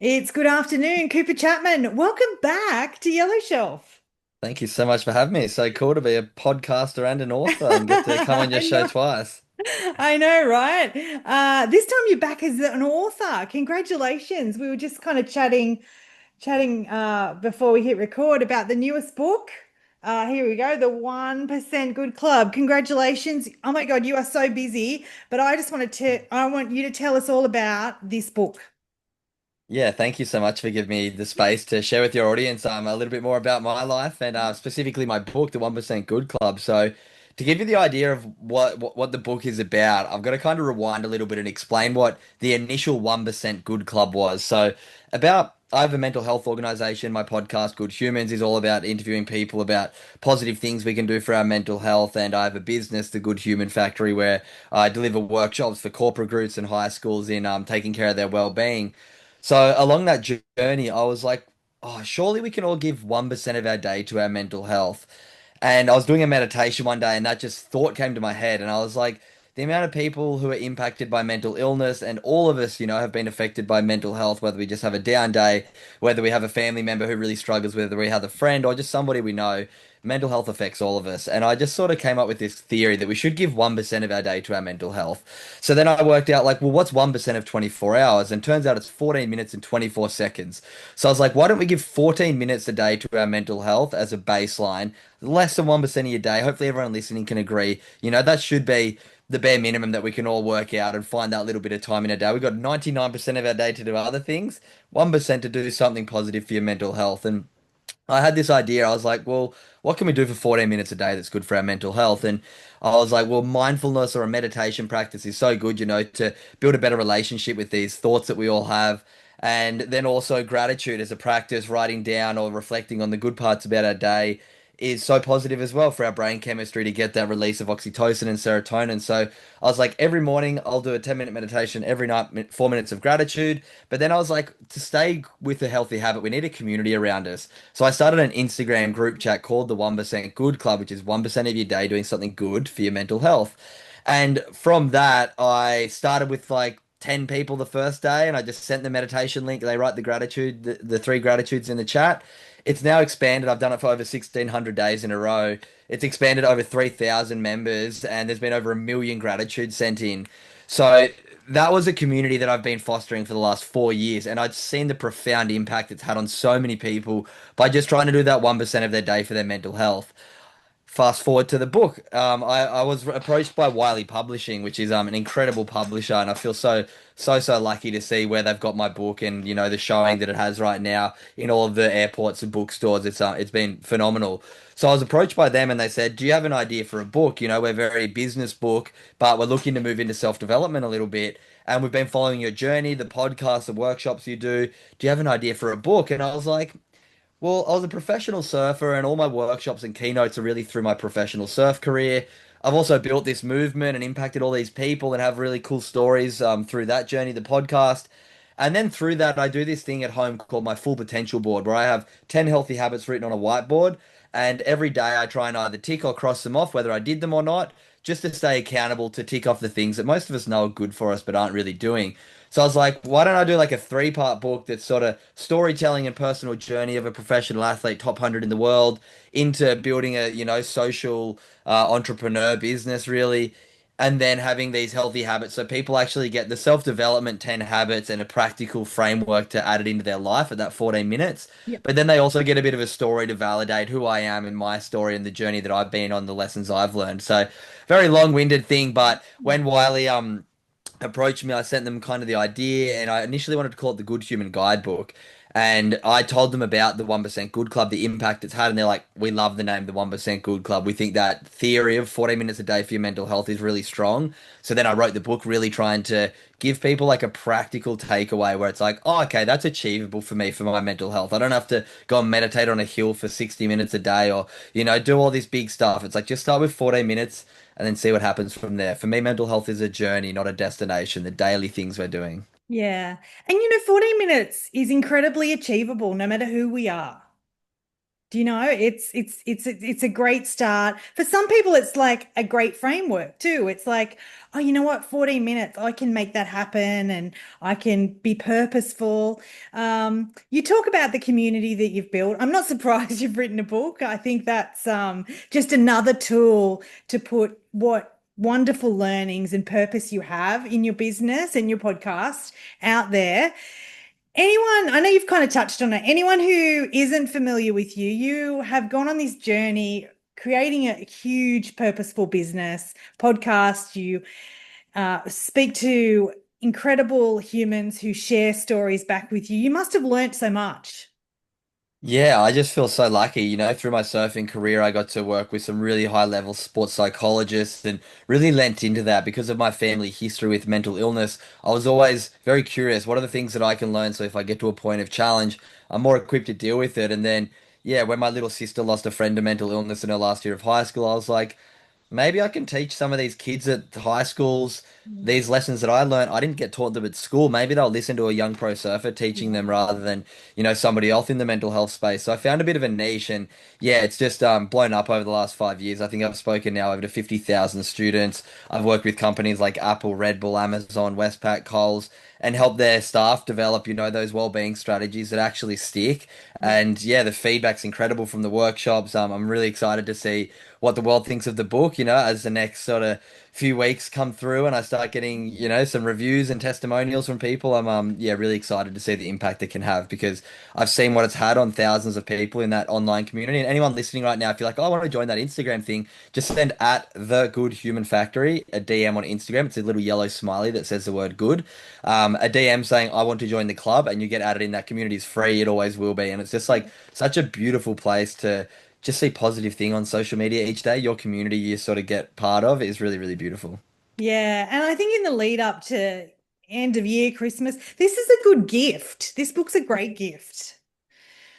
It's good afternoon, Cooper Chapman. Welcome back to Yellow Shelf. Thank you so much for having me. It's so cool to be a podcaster and an author and get to come on your I show know, twice. I know, right? This time you're back as an author. Congratulations. We were just kind of chatting before we hit record about the newest book. Here we go, the 1% Good Club. Congratulations. Oh my God, you are so busy, but I want you to tell us all about this book. Yeah, thank you so much for giving me the space to share with your audience a little bit more about my life and specifically my book, The 1% Good Club. So, to give you the idea of what the book is about, I've got to kind of rewind a little bit and explain what the initial 1% Good Club was. I have a mental health organization. My podcast, Good Humans, is all about interviewing people about positive things we can do for our mental health. And I have a business, the Good Human Factory, where I deliver workshops for corporate groups and high schools in taking care of their well-being. So along that journey, I was like, oh, surely we can all give 1% of our day to our mental health. And I was doing a meditation one day, and that just thought came to my head. And I was like, the amount of people who are impacted by mental illness, and all of us, have been affected by mental health, whether we just have a down day, whether we have a family member who really struggles, whether we have a friend or just somebody we know, mental health affects all of us. And I just sort of came up with this theory that we should give 1% of our day to our mental health. So then I worked out, like, well, what's 1% of 24 hours? And turns out it's 14 minutes and 24 seconds. So I was like, why don't we give 14 minutes a day to our mental health as a baseline? Less than 1% of your day. Hopefully everyone listening can agree. That should be the bare minimum that we can all work out and find that little bit of time in a day. We've got 99% of our day to do other things, 1% to do something positive for your mental health. And I had this idea. I was like, well, what can we do for 14 minutes a day that's good for our mental health? And I was like, well, mindfulness or a meditation practice is so good, to build a better relationship with these thoughts that we all have. And then also gratitude as a practice, writing down or reflecting on the good parts about our day is so positive as well for our brain chemistry to get that release of oxytocin and serotonin. So I was like, every morning I'll do a 10-minute meditation, every night 4 minutes of gratitude. But then I was like, to stay with a healthy habit, we need a community around us. So I started an Instagram group chat called the 1% Good Club, which is 1% of your day doing something good for your mental health. And from that, I started with like 10 people the first day and I just sent the meditation link. They write the three gratitudes in the chat. It's now expanded. I've done it for over 1,600 days in a row. It's expanded over 3,000 members and there's been over 1 million gratitudes sent in. So that was a community that I've been fostering for the last 4 years, and I'd seen the profound impact it's had on so many people by just trying to do that 1% of their day for their mental health. Fast forward to the book. I was approached by Wiley Publishing, which is an incredible publisher, and I feel so lucky to see where they've got my book and the showing that it has right now in all of the airports and bookstores. It's been phenomenal. So I was approached by them, and they said, "Do you have an idea for a book? We're very business book, but we're looking to move into self-development a little bit." And we've been following your journey, the podcasts, the workshops you do. Do you have an idea for a book? And I was like, well, I was a professional surfer, and all my workshops and keynotes are really through my professional surf career. I've also built this movement and impacted all these people and have really cool stories through that journey, the podcast. And then through that, I do this thing at home called my Full Potential Board, where I have 10 healthy habits written on a whiteboard. And every day I try and either tick or cross them off, whether I did them or not, just to stay accountable to tick off the things that most of us know are good for us but aren't really doing. So I was like, why don't I do like a three-part book that's sort of storytelling and personal journey of a professional athlete, top 100 in the world, into building a, social entrepreneur business really, and then having these healthy habits so people actually get the self-development 10 habits and a practical framework to add it into their life at that 14 minutes. Yep. But then they also get a bit of a story to validate who I am in my story and the journey that I've been on, the lessons I've learned. So very long-winded thing, but when Wiley approached me, I sent them kind of the idea, and I initially wanted to call it the Good Human Guidebook. And I told them about the 1% Good Club, the impact it's had, and they're like, we love the name, the 1% Good Club. We think that theory of 40 minutes a day for your mental health is really strong. So then I wrote the book really trying to give people like a practical takeaway where it's like, oh, okay, that's achievable for me for my mental health. I don't have to go and meditate on a hill for 60 minutes a day or, do all this big stuff. It's like just start with 14 minutes and then see what happens from there. For me, mental health is a journey, not a destination, the daily things we're doing. Yeah. And 14 minutes is incredibly achievable no matter who we are. Do you know, it's a great start. For some people, it's like a great framework too. It's like, oh, you know what, 14 minutes, I can make that happen and I can be purposeful. You talk about the community that you've built. I'm not surprised you've written a book. I think that's just another tool to put what wonderful learnings and purpose you have in your business and your podcast out there. Anyone, I know you've kind of touched on it. Anyone who isn't familiar with you, you have gone on this journey creating a huge purposeful business podcast. You speak to incredible humans who share stories back with you. You must have learnt so much. Yeah, I just feel so lucky. Through my surfing career, I got to work with some really high level sports psychologists and really lent into that because of my family history with mental illness. I was always very curious, what are the things that I can learn so if I get to a point of challenge, I'm more equipped to deal with it. And then, yeah, when my little sister lost a friend to mental illness in her last year of high school, I was like, maybe I can teach some of these kids at high schools these lessons that I learned. I didn't get taught them at school. Maybe they'll listen to a young pro surfer teaching them rather than, somebody else in the mental health space. So I found a bit of a niche and yeah, it's just blown up over the last 5 years. I think I've spoken now over to 50,000 students. I've worked with companies like Apple, Red Bull, Amazon, Westpac, Coles, and help their staff develop, those well-being strategies that actually stick. Yeah. And yeah, the feedback's incredible from the workshops. I'm really excited to see what the world thinks of the book, as the next sort of few weeks come through and I start getting, some reviews and testimonials from people. I'm yeah, really excited to see the impact it can have because I've seen what it's had on thousands of people in that online community. And anyone listening right now, if you're like, oh, I want to join that Instagram thing, just send at the Good Human Factory a DM on Instagram. It's a little yellow smiley that says the word good. A DM saying I want to join the club and you get added in. That community is free. It always will be. And it's just like such a beautiful place to just see positive thing on social media each day. Your community you sort of get part of is really, really beautiful. Yeah. And I think in the lead up to end of year, Christmas, this is a good gift. This book's a great gift.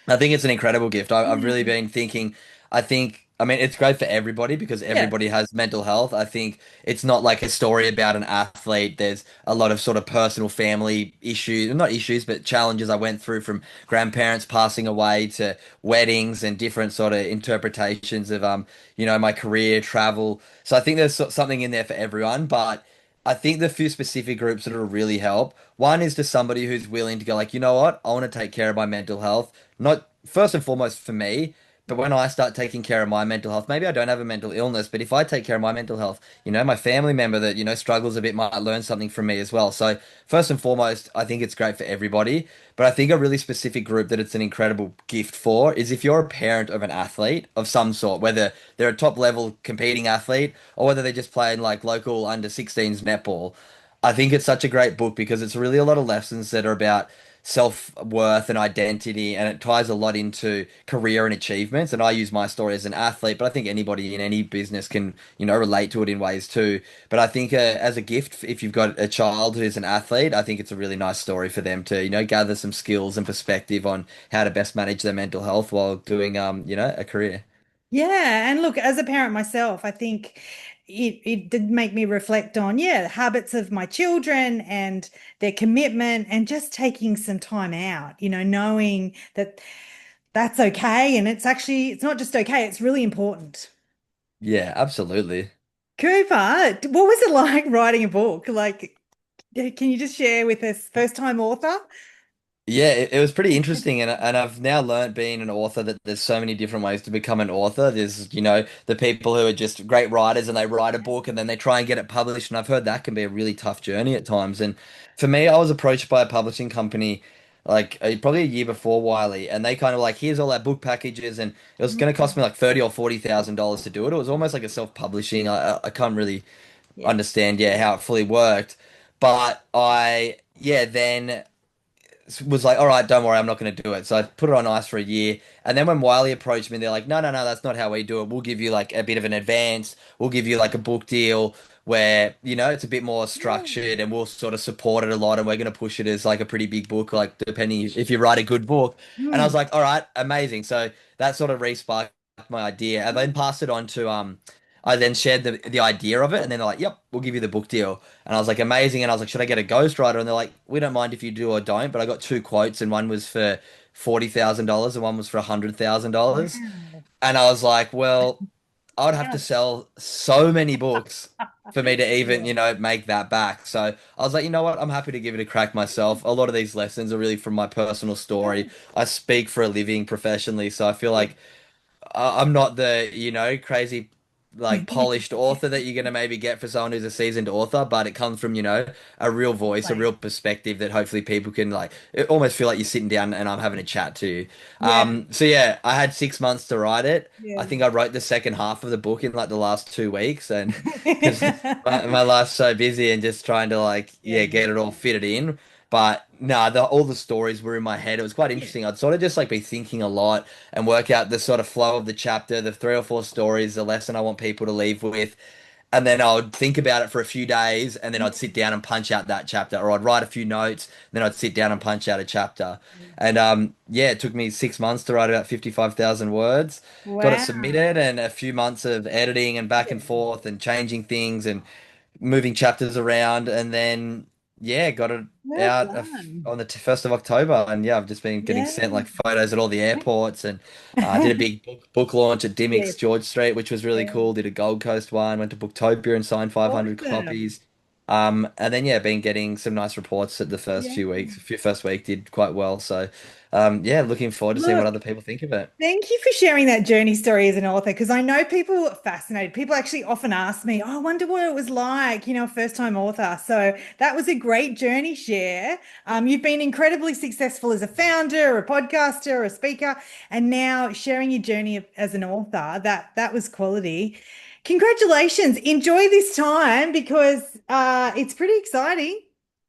I think it's an incredible gift. I've really Mm. been thinking, I mean, it's great for everybody because Yeah. everybody has mental health. I think it's not like a story about an athlete. There's a lot of sort of personal family issues, not issues, but challenges I went through from grandparents passing away to weddings and different sort of interpretations of, my career, travel. So I think there's something in there for everyone, but I think the few specific groups that will really help. One is just somebody who's willing to go like, you know what? I want to take care of my mental health. Not first and foremost for me, but when I start taking care of my mental health, maybe I don't have a mental illness, but if I take care of my mental health, my family member that, struggles a bit might learn something from me as well. So first and foremost, I think it's great for everybody. But I think a really specific group that it's an incredible gift for is if you're a parent of an athlete of some sort, whether they're a top level competing athlete or whether they're just playing like local under 16s netball. I think it's such a great book because it's really a lot of lessons that are about self-worth and identity, and it ties a lot into career and achievements. And I use my story as an athlete, but I think anybody in any business can, relate to it in ways too. But I think as a gift, if you've got a child who's an athlete, I think it's a really nice story for them to, gather some skills and perspective on how to best manage their mental health while doing, a career. Yeah, and look, as a parent myself, I think it did make me reflect on, yeah, the habits of my children and their commitment and just taking some time out, knowing that that's okay. And it's not just okay, it's really important. Yeah, absolutely. Cooper, what was it like writing a book? Like, can you just share with us, first time author? Yeah, it was pretty interesting, and I've now learned being an author that there's so many different ways to become an author. There's, the people who are just great writers and they write a book and then they try and get it published, and I've heard that can be a really tough journey at times. And for me, I was approached by a publishing company like probably a year before Wiley, and they kind of like, here's all our book packages, and it was going to cost me like 30 or $40,000 to do it. It was almost like a self-publishing. I can't really Yeah. understand, yeah, how it fully worked, but yeah, then was like, all right, don't worry, I'm not going to do it. So I put it on ice for a year. And then when Wiley approached me, they're like, no, no, no, that's not how we do it. We'll give you like a bit of an advance. We'll give you like a book deal where, it's a bit more structured and we'll sort of support it a lot. And we're going to push it as like a pretty big book, like depending if you write a good book. And I was Mm. like, all right, amazing. So that sort of re-sparked my idea. I then passed it on to, I then shared the idea of it, and then they're like, "Yep, we'll give you the book deal." And I was like, "Amazing!" And I was like, "Should I get a ghostwriter?" And they're like, "We don't mind if you do or don't." But I got two quotes, and one was for $40,000 and one was for $100,000. Wow. And I was like, well, I would have to Ouch. sell so many books for me to even, Yeah. make that back. So I was like, you know what? I'm happy to give it a crack myself. A lot of these lessons are really from my personal story. Yeah. I speak for a living professionally, so I feel Yeah. like I'm not the, crazy, like polished author that you're gonna maybe get for someone who's a seasoned author, but it comes from, a real voice, a Place. real perspective that hopefully people can like it almost feel like you're sitting down and I'm having a chat to you. Yeah. So yeah, I had 6 months to write it. I Yeah. think I wrote the second half of the book in like the last 2 weeks, and because my life's so busy and just trying to like Yeah. get it all fitted in. But nah, all the stories were in my head. It was quite Yeah. interesting. I'd sort of just like be thinking a lot and work out the sort of flow of the chapter, the three or four stories, the lesson I want people to leave with. And then I would think about it for a few days, and then I'd sit down and punch out that chapter, or I'd write a few notes, then I'd sit down and punch out a chapter. And yeah, it took me 6 months to write about 55,000 words. Got it submitted, Wow. and a few months of editing and back Yeah. and forth and changing things and moving chapters around, and then yeah, got it Well out done. on the 1st of October, and yeah, I've just been getting Yeah. sent like photos at all the airports, and did a big book launch at Yeah. Dimmick's George Street, which was really Yeah. cool. Did a Gold Coast one, went to Booktopia and signed 500 Awesome. copies. And then yeah, been getting some nice reports at the first Yeah. few weeks. First week did quite well, so yeah, looking forward to seeing what Look, other people think of it. thank you for sharing that journey story as an author because I know people are fascinated. People actually often ask me, oh, I wonder what it was like, a first time author. So that was a great journey share. You've been incredibly successful as a founder, a podcaster, a speaker, and now sharing your journey as an author. That was quality. Congratulations. Enjoy this time because it's pretty exciting.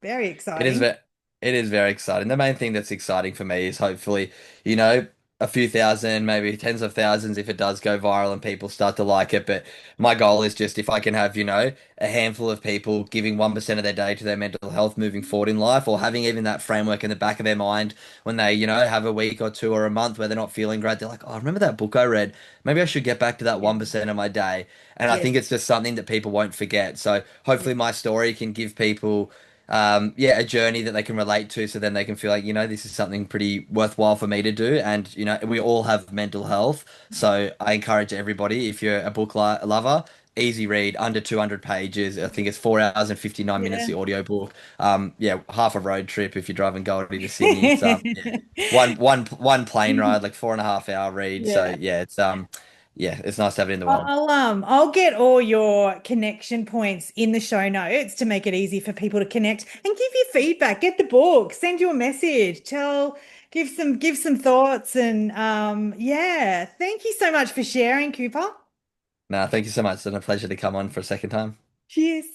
Very It is exciting. ve it is very exciting. The main thing that's exciting for me is hopefully, you know, a few thousand, maybe tens of thousands if it does go viral and people start to like it. But my goal is just if I can have, a handful of people giving 1% of their day to their mental health moving forward in life, or having even that framework in the back of their mind when they, have a week or two or a month where they're not feeling great, they're like, oh, I remember that book I read. Maybe I should get back to that Yeah. 1% of my day. And I Yeah. think it's just something that people won't forget. So Yeah. hopefully my story can give people yeah, a journey that they can relate to, so then they can feel like, this is something pretty worthwhile for me to do. And, we all have mental health. So I encourage everybody, if you're a book lover, easy read, under 200 pages. I think it's 4 hours and 59 minutes, Yeah. the audiobook. Yeah, half a road trip if you're driving Goldie to Sydney. It's yeah, one plane ride, like 4.5 hour read. So Yeah. yeah, yeah, it's nice to have it in the world. I'll get all your connection points in the show notes to make it easy for people to connect and give you feedback. Get the book, send you a message, give some thoughts, and yeah. Thank you so much for sharing, Cooper. Nah, thank you so much. It's been a pleasure to come on for a second time. Cheers.